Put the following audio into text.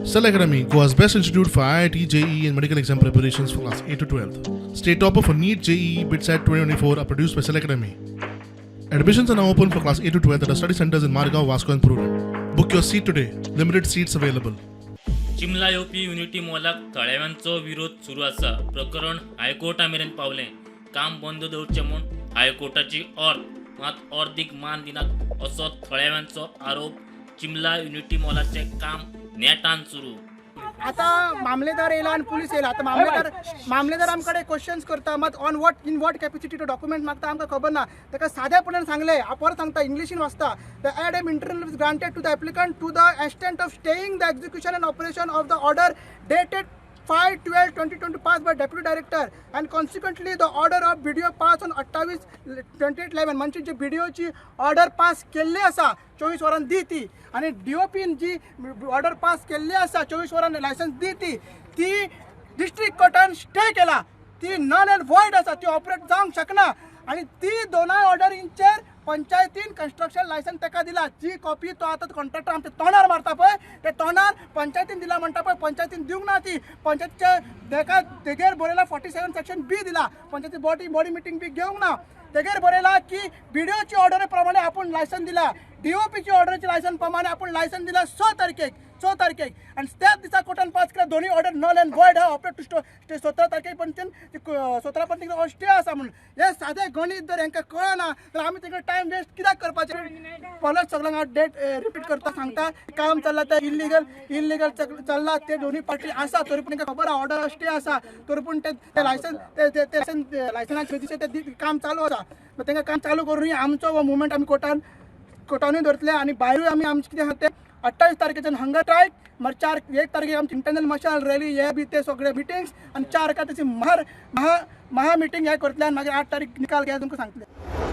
Cell Academy, Goa's best institute for IIT, JEE and medical exam preparations for class 8 to 12th. State topper for NEET, JEE, BITSAT 2024 are produced by Cell Academy. Admissions are now open for class 8 to 12th at our study centers in Margao, Vasco and Purur. Book your seat today. Limited seats available. चिमला येवपी unity मॉलाक थळ्याव्यांचो विरोध सुरू आसा. प्रकरण हायकोर्टा मेरेन पावलें. काम बंद दवरचें म्हूण हायकोर्टाची ऑर्द मात ऑर्दीक मान दिनात असो थळ्याव्यांचो आरोप. चिमला युनिटी मॉलाचें काम नेटान सुरू. आता मामलेदार येयला आणि पुलीस येयला. आता मामलेदार आमकडे क्वेश्चन्स करता मात on what in what capacity to document मागता आमकां खबर ना. ताका सादेपणान सांगले हांव परत सांगता इंग्लिशीन वाचता. The ad interim is granted to the applicant to the extent of staying the execution and operation of the order dated 5/12/2025 by Deputy Director and consequently the order of BDO pass on 28/28/11 म्हणजे जी BDOची order pass केल्ली आसा 24 वरान दी ती आणि DOPन जी order pass केल्ली आसा 24 वरान licence दी ती डिस्ट्रिक्ट कोर्टान स्टे केला. ती नल एंड वॉइड आसा, ती ऑपरेट जावंक शकना आणि ती दोनाय ऑर्डरींचेर पंचायतीन कन्स्ट्रक्शन लायसन्स ताका दिला. जी कॉपी तो आता कॉन्ट्रॅक्टर आमच्या तोंडार मारता पळय ते तोंडार पंचायतीन दिला म्हणटा पळय, पंचायतीन दिवंक ना. ती पंचायतीच्या तेगेर बरयला 47 सेक्शन बी दिला. पंचायती बॉडी मिटींग बी घेवंक ना. तेगेर बरयला की BDOची ऑर्डर प्रमाणे आपण लायसन दिला, DOPची ऑर्डरची लायसन प्रमाणे आपण लायसन दिला 6 तारखेक आणि त्याच दिसा कोर्टान पास केला दोन्ही ऑर्डर नल एंड वॉइड हा ऑपरेट टू 17 तारखेक पण 17 पण तिकडे स्टे आसा म्हणून. हे साधे गणित जर हांकां कळना तर आमी तिकडे टायम वेस्ट कित्याक करपाचें. परत सगळ्यांक हांव डेट रिपीट करता सांगता. काम चल्ला ते इल्लिगल चल्ला. ते दोन्ही पार्टी आसा तरी पूण तांकां खबर आहा ऑर्डर स्टे आसा तरी पूण ते लायसनाचे ते काम चालू आसा. तांकां काम चालू करून आमचो हो मुवमेंट आमी कोर्टानूय धरतले आणि भायरूय आमी आमचें कितें आहा तें 28 तारखेच्यान हंगर स्ट्रायक, मागीर 1 तारखेक आमची इंटरनल मशाल रॅली हे बी ते सगळे मिटिंग्स आणि 4 तारखेची महा मिटींग हे करतले आणि मागीर 8 तारीख निकाल घ्या तुमकां सांगतले.